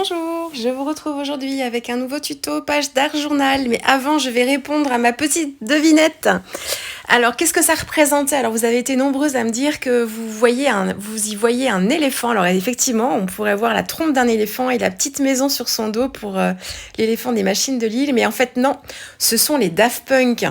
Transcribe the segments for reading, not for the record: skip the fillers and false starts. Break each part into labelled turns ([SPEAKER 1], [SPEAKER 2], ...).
[SPEAKER 1] Bonjour, je vous retrouve aujourd'hui avec un nouveau tuto page d'art journal, mais avant je vais répondre à ma petite devinette. Alors qu'est-ce que ça représentait? Alors vous avez été nombreuses à me dire que vous y voyez un éléphant. Alors effectivement, on pourrait voir la trompe d'un éléphant et la petite maison sur son dos pour l'éléphant des machines de Lille, mais en fait non, ce sont les Daft Punk.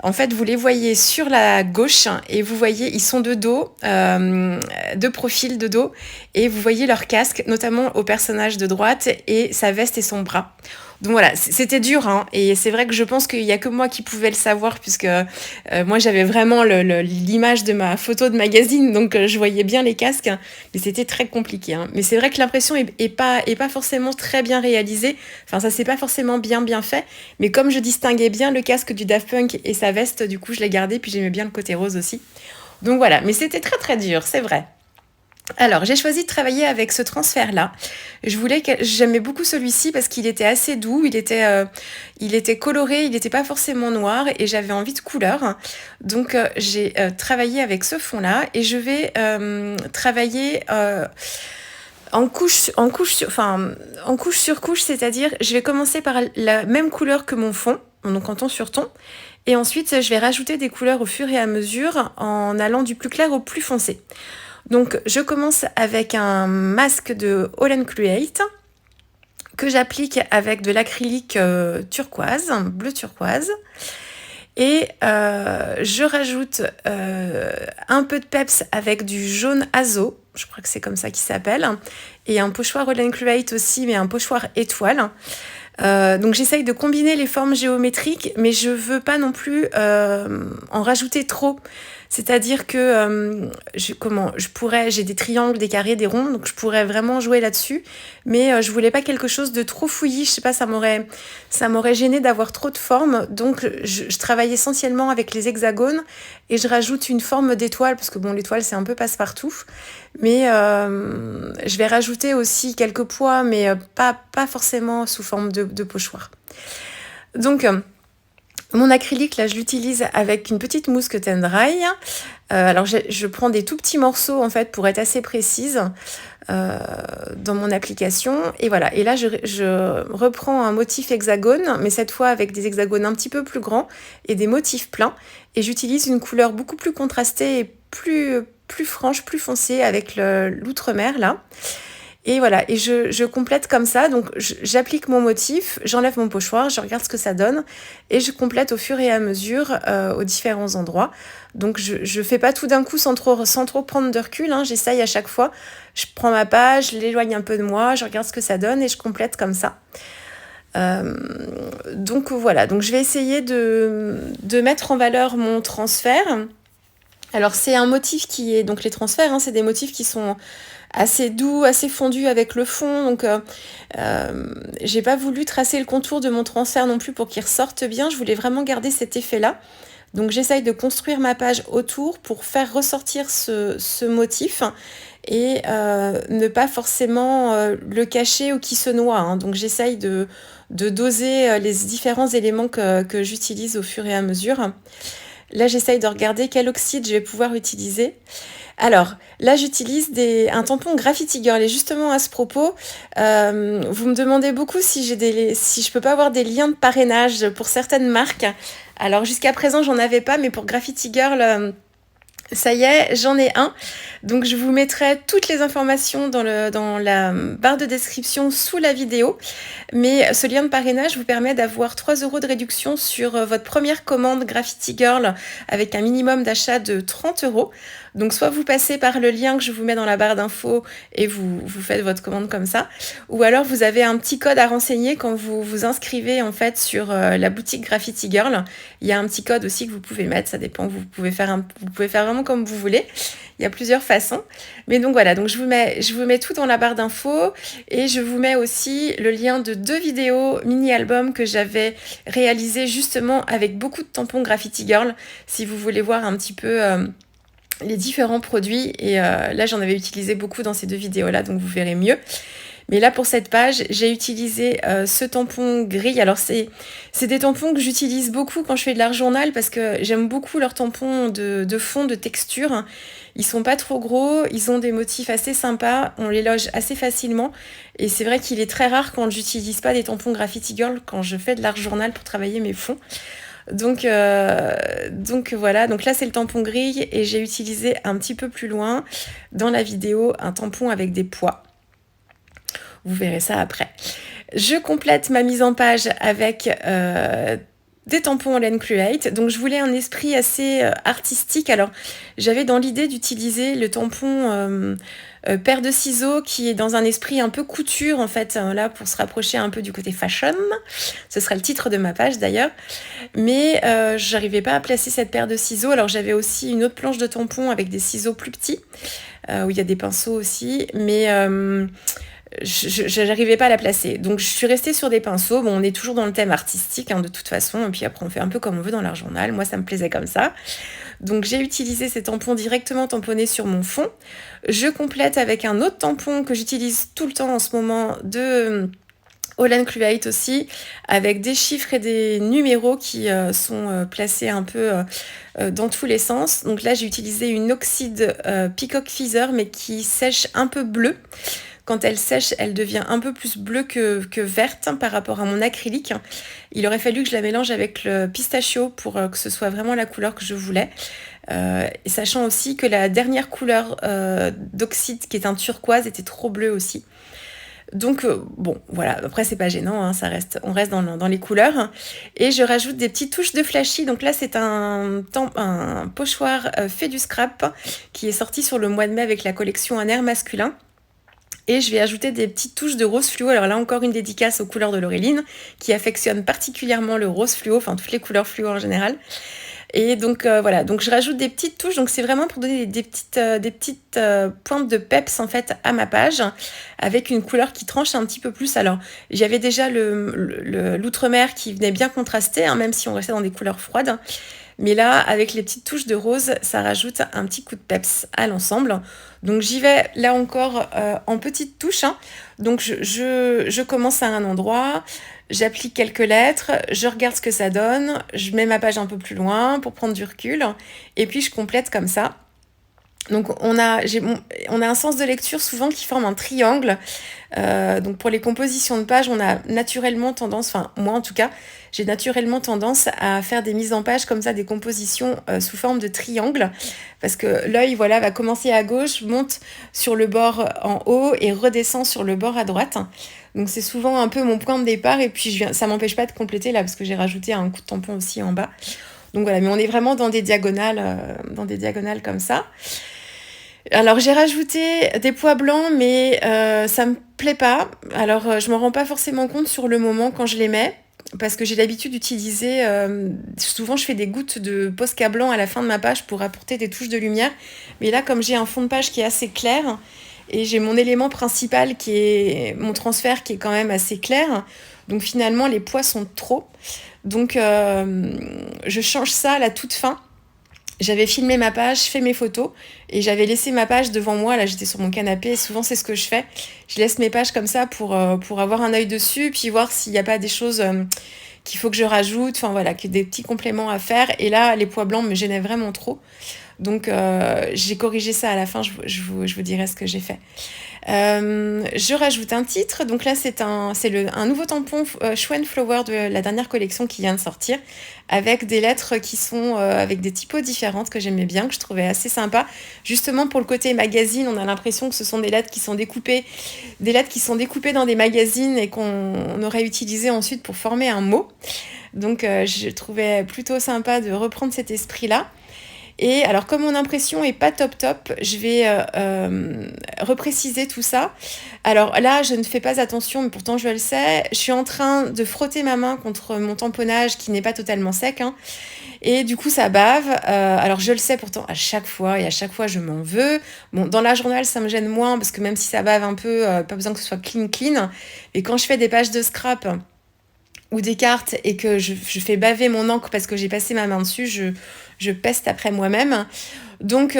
[SPEAKER 1] En fait, vous les voyez sur la gauche et vous voyez, ils sont de dos, de profil de dos, et vous voyez leur casque, notamment au personnage de droite, et sa veste et son bras. Donc voilà, c'était dur, hein, et c'est vrai que je pense qu'il n'y a que moi qui pouvais le savoir, puisque moi j'avais vraiment l'image de ma photo de magazine, donc je voyais bien les casques, mais c'était très compliqué. Hein. Mais c'est vrai que l'impression est pas forcément très bien réalisée, enfin ça c'est pas forcément bien fait, mais comme je distinguais bien le casque du Daft Punk et sa veste, du coup je l'ai gardé, puis j'aimais bien le côté rose aussi. Donc voilà, mais c'était très dur, c'est vrai. Alors, j'ai choisi de travailler avec ce transfert-là. J'aimais beaucoup celui-ci parce qu'il était assez doux, il était coloré, il n'était pas forcément noir et j'avais envie de couleur. Donc, j'ai travaillé avec ce fond-là et je vais travailler en couche sur couche, c'est-à-dire je vais commencer par la même couleur que mon fond, donc en ton sur ton, et ensuite je vais rajouter des couleurs au fur et à mesure en allant du plus clair au plus foncé. Donc je commence avec un masque de All Create que j'applique avec de l'acrylique turquoise, bleu turquoise. Et je rajoute un peu de peps avec du jaune azo, je crois que c'est comme ça qu'il s'appelle, et un pochoir All Create aussi, mais un pochoir étoile. Donc j'essaye de combiner les formes géométriques, mais je veux pas non plus en rajouter trop. C'est-à-dire que j'ai des triangles, des carrés, des ronds, donc je pourrais vraiment jouer là-dessus, mais je voulais pas quelque chose de trop fouillis. Je sais pas, ça m'aurait gêné d'avoir trop de formes, donc je travaille essentiellement avec les hexagones et je rajoute une forme d'étoile parce que bon, l'étoile c'est un peu passe-partout, mais je vais rajouter aussi quelques pois, mais pas forcément sous forme de pochoir. Donc mon acrylique, là, je l'utilise avec une petite mousse Cut and Dry. Alors, je prends des tout petits morceaux, en fait, pour être assez précise dans mon application. Et voilà. Et là, je reprends un motif hexagone, mais cette fois avec des hexagones un petit peu plus grands et des motifs pleins. Et j'utilise une couleur beaucoup plus contrastée et plus franche, plus foncée avec l'outre-mer, là. Et voilà, et je complète comme ça, donc j'applique mon motif, j'enlève mon pochoir, je regarde ce que ça donne, et je complète au fur et à mesure aux différents endroits. Donc je fais pas tout d'un coup sans trop prendre de recul, hein, j'essaye à chaque fois, je prends ma page, je l'éloigne un peu de moi, je regarde ce que ça donne et je complète comme ça. Donc voilà, donc je vais essayer de mettre en valeur mon transfert. Alors c'est un motif qui est, donc les transferts, hein, c'est des motifs qui sont assez doux, assez fondus avec le fond, donc j'ai pas voulu tracer le contour de mon transfert non plus pour qu'il ressorte bien, je voulais vraiment garder cet effet-là. Donc j'essaye de construire ma page autour pour faire ressortir ce motif et ne pas forcément le cacher ou qu'il se noie. Hein. Donc j'essaye de doser les différents éléments que j'utilise au fur et à mesure. Là, j'essaye de regarder quel oxyde je vais pouvoir utiliser. Alors, là, j'utilise un tampon Graffiti Girl. Et justement, à ce propos, vous me demandez beaucoup si je peux pas avoir des liens de parrainage pour certaines marques. Alors, jusqu'à présent, j'en avais pas, mais pour Graffiti Girl, ça y est, j'en ai un. Donc je vous mettrai toutes les informations dans la barre de description sous la vidéo. Mais ce lien de parrainage vous permet d'avoir 3 € de réduction sur votre première commande Graffiti Girl avec un minimum d'achat de 30 €. Donc soit vous passez par le lien que je vous mets dans la barre d'infos et vous faites votre commande comme ça. Ou alors vous avez un petit code à renseigner quand vous vous inscrivez en fait sur la boutique Graffiti Girl. Il y a un petit code aussi que vous pouvez mettre, ça dépend, vous pouvez faire vraiment comme vous voulez. Il y a plusieurs façons. Mais donc voilà, donc je vous mets tout dans la barre d'infos et je vous mets aussi le lien de 2 vidéos mini-albums que j'avais réalisées justement avec beaucoup de tampons Graffiti Girl si vous voulez voir un petit peu les différents produits. Et là, j'en avais utilisé beaucoup dans ces 2 vidéos-là, donc vous verrez mieux. Mais là, pour cette page, j'ai utilisé ce tampon gris. Alors, c'est des tampons que j'utilise beaucoup quand je fais de l'art journal parce que j'aime beaucoup leurs tampons de fond, de texture. Ils sont pas trop gros, ils ont des motifs assez sympas, on les loge assez facilement. Et c'est vrai qu'il est très rare quand j'utilise pas des tampons Graffiti Girl quand je fais de l'art journal pour travailler mes fonds. Donc voilà, donc là c'est le tampon gris et j'ai utilisé un petit peu plus loin dans la vidéo un tampon avec des pois. Vous verrez ça après. Je complète ma mise en page avec des tampons en laine Create. Donc je voulais un esprit assez artistique. Alors j'avais dans l'idée d'utiliser le tampon paire de ciseaux qui est dans un esprit un peu couture en fait, là pour se rapprocher un peu du côté fashion. Ce sera le titre de ma page d'ailleurs. Mais j'arrivais pas à placer cette paire de ciseaux. Alors j'avais aussi une autre planche de tampons avec des ciseaux plus petits, où il y a des pinceaux aussi. Mais je n'arrivais pas à la placer. Donc je suis restée sur des pinceaux. Bon, on est toujours dans le thème artistique de toute façon. Et puis après, on fait un peu comme on veut dans l'art journal. Moi, ça me plaisait comme ça. Donc j'ai utilisé ces tampons directement tamponnés sur mon fond. Je complète avec un autre tampon que j'utilise tout le temps en ce moment de Holland Create aussi, avec des chiffres et des numéros qui sont placés un peu dans tous les sens. Donc là, j'ai utilisé une oxyde Peacock Feather, mais qui sèche un peu bleu. Quand elle sèche, elle devient un peu plus bleue que verte par rapport à mon acrylique. Il aurait fallu que je la mélange avec le pistachio pour que ce soit vraiment la couleur que je voulais. Et sachant aussi que la dernière couleur d'oxyde, qui est un turquoise, était trop bleue aussi. Donc bon, voilà, après c'est pas gênant, on reste dans les couleurs. Et je rajoute des petites touches de flashy. Donc là c'est un pochoir fait du scrap qui est sorti sur le mois de mai avec la collection Un air masculin. Et je vais ajouter des petites touches de rose fluo. Alors là encore une dédicace aux couleurs de Laureline qui affectionne particulièrement le rose fluo, enfin toutes les couleurs fluo en général. Et donc voilà, donc je rajoute des petites touches, donc c'est vraiment pour donner des petites pointes de peps en fait à ma page, avec une couleur qui tranche un petit peu plus. Alors j'avais déjà l'outre-mer qui venait bien contraster, même si on restait dans des couleurs froides. Mais là, avec les petites touches de rose, ça rajoute un petit coup de peps à l'ensemble. Donc j'y vais là encore en petites touches. Donc je commence à un endroit, j'applique quelques lettres, je regarde ce que ça donne, je mets ma page un peu plus loin pour prendre du recul, et puis je complète comme ça. Donc on a un sens de lecture souvent qui forme un triangle. Donc pour les compositions de pages, on a naturellement tendance, enfin moi en tout cas, j'ai naturellement tendance à faire des mises en page comme ça, des compositions sous forme de triangle, parce que l'œil voilà, va commencer à gauche, monte sur le bord en haut et redescend sur le bord à droite. Donc c'est souvent un peu mon point de départ, et puis ça m'empêche pas de compléter là, parce que j'ai rajouté un coup de tampon aussi en bas. Donc voilà, mais on est vraiment dans des diagonales comme ça. Alors j'ai rajouté des pois blancs, mais ça me plaît pas. Alors je m'en rends pas forcément compte sur le moment quand je les mets, parce que j'ai l'habitude d'utiliser, souvent je fais des gouttes de Posca blanc à la fin de ma page pour apporter des touches de lumière. Mais là, comme j'ai un fond de page qui est assez clair, et j'ai mon élément principal qui est mon transfert qui est quand même assez clair, donc finalement les pois sont trop. Donc je change ça à la toute fin. J'avais filmé ma page, fait mes photos, et j'avais laissé ma page devant moi. Là, j'étais sur mon canapé, et souvent c'est ce que je fais. Je laisse mes pages comme ça pour avoir un œil dessus, puis voir s'il n'y a pas des choses qu'il faut que je rajoute, enfin voilà, des petits compléments à faire. Et là, les pois blancs me gênaient vraiment trop. Donc j'ai corrigé ça à la fin, je vous dirai ce que j'ai fait. Je rajoute un titre, donc là c'est un nouveau tampon Schwen Flower de la dernière collection qui vient de sortir, avec des lettres qui sont avec des typos différentes que j'aimais bien, que je trouvais assez sympa. Justement pour le côté magazine, on a l'impression que ce sont des lettres qui sont découpées dans des magazines et qu'on aurait utilisé ensuite pour former un mot. Donc je trouvais plutôt sympa de reprendre cet esprit-là. Et alors, comme mon impression est pas top, je vais repréciser tout ça. Alors là, je ne fais pas attention, mais pourtant je le sais. Je suis en train de frotter ma main contre mon tamponnage qui n'est pas totalement sec. Et du coup, ça bave. Alors, je le sais pourtant à chaque fois, et à chaque fois, je m'en veux. Bon, dans la journal, ça me gêne moins, parce que même si ça bave un peu, pas besoin que ce soit clean. Et quand je fais des pages de scrap ou des cartes et que je fais baver mon encre parce que j'ai passé ma main dessus, je peste après moi-même. Donc,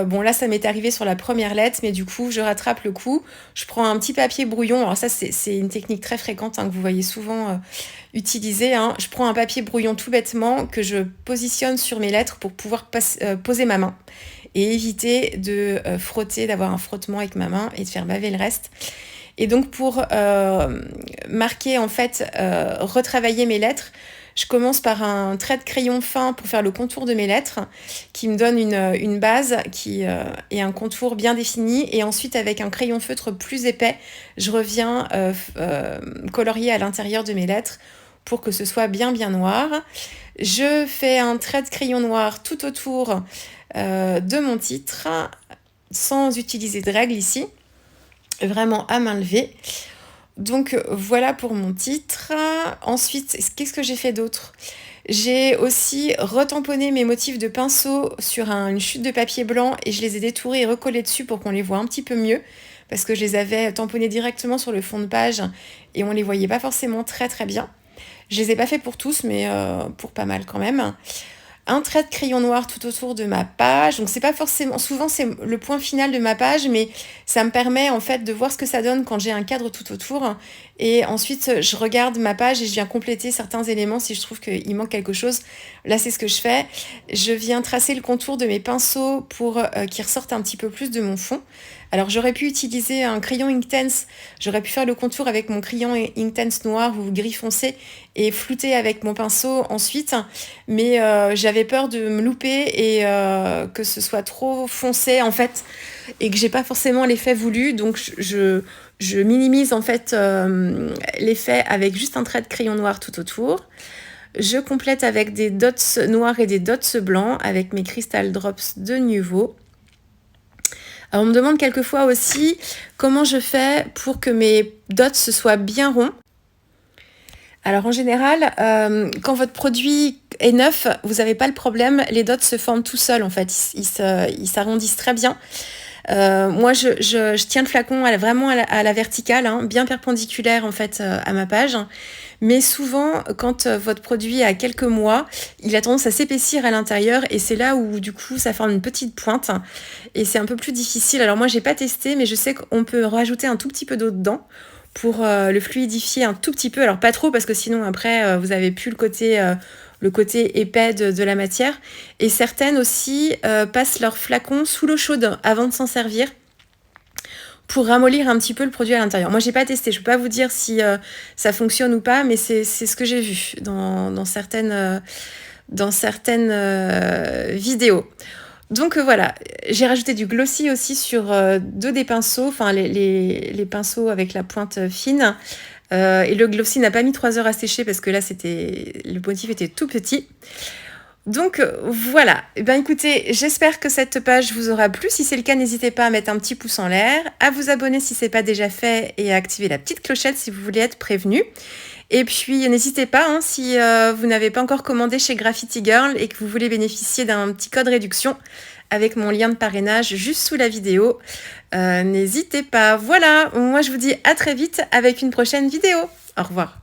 [SPEAKER 1] bon, là, ça m'est arrivé sur la première lettre, mais du coup, je rattrape le coup. Je prends un petit papier brouillon. Alors ça, c'est une technique très fréquente que vous voyez souvent utiliser. Je prends un papier brouillon tout bêtement que je positionne sur mes lettres pour pouvoir poser ma main et éviter de frotter, d'avoir un frottement avec ma main et de faire baver le reste. Et donc, pour marquer, en fait, retravailler mes lettres, je commence par un trait de crayon fin pour faire le contour de mes lettres, qui me donne une base et un contour bien défini. Et ensuite, avec un crayon feutre plus épais, je reviens colorier à l'intérieur de mes lettres pour que ce soit bien noir. Je fais un trait de crayon noir tout autour de mon titre, sans utiliser de règle ici, vraiment à main levée. Donc voilà pour mon titre. Ensuite, qu'est-ce que j'ai fait d'autre? J'ai aussi retamponné mes motifs de pinceau sur une chute de papier blanc et je les ai détourés et recollés dessus pour qu'on les voit un petit peu mieux parce que je les avais tamponnés directement sur le fond de page et on les voyait pas forcément très bien. Je les ai pas fait pour tous, mais pour pas mal quand même. Un trait de crayon noir tout autour de ma page. Donc c'est pas forcément, souvent c'est le point final de ma page, mais ça me permet en fait de voir ce que ça donne quand j'ai un cadre tout autour. Et ensuite je regarde ma page et je viens compléter certains éléments si je trouve qu'il manque quelque chose. Là c'est ce que je fais. Je viens tracer le contour de mes pinceaux pour qu'ils ressortent un petit peu plus de mon fond. Alors j'aurais pu utiliser un crayon Inktense, j'aurais pu faire le contour avec mon crayon Inktense noir ou gris foncé et flouter avec mon pinceau ensuite, mais j'avais peur de me louper et que ce soit trop foncé en fait et que j'ai pas forcément l'effet voulu, donc je minimise en fait l'effet avec juste un trait de crayon noir tout autour. Je complète avec des dots noirs et des dots blancs avec mes Crystal Drops de Nuvo. Alors, on me demande quelquefois aussi comment je fais pour que mes dots soient bien ronds. Alors en général, quand votre produit est neuf, vous n'avez pas le problème, les dots se forment tout seuls en fait, ils s'arrondissent très bien. Moi je tiens le flacon vraiment à la verticale, bien perpendiculaire en fait à ma page. Mais souvent, quand votre produit a quelques mois, il a tendance à s'épaissir à l'intérieur et c'est là où du coup ça forme une petite pointe et c'est un peu plus difficile. Alors moi j'ai pas testé, mais je sais qu'on peut rajouter un tout petit peu d'eau dedans pour le fluidifier un tout petit peu. Alors pas trop parce que sinon après vous avez plus le côté épais de la matière. Et certaines aussi passent leur flacon sous l'eau chaude avant de s'en servir pour ramollir un petit peu le produit à l'intérieur. Moi, j'ai pas testé, je peux pas vous dire si ça fonctionne ou pas, mais c'est ce que j'ai vu dans certaines vidéos. Donc voilà, j'ai rajouté du glossy aussi sur deux des pinceaux, enfin les pinceaux avec la pointe fine. Et le glossy n'a pas mis 3 heures à sécher parce que là, le motif était tout petit. Donc voilà, écoutez, j'espère que cette page vous aura plu. Si c'est le cas, n'hésitez pas à mettre un petit pouce en l'air, à vous abonner si ce n'est pas déjà fait et à activer la petite clochette si vous voulez être prévenu. Et puis n'hésitez pas, si vous n'avez pas encore commandé chez Graffiti Girl et que vous voulez bénéficier d'un petit code réduction avec mon lien de parrainage juste sous la vidéo, n'hésitez pas. Voilà, moi je vous dis à très vite avec une prochaine vidéo. Au revoir.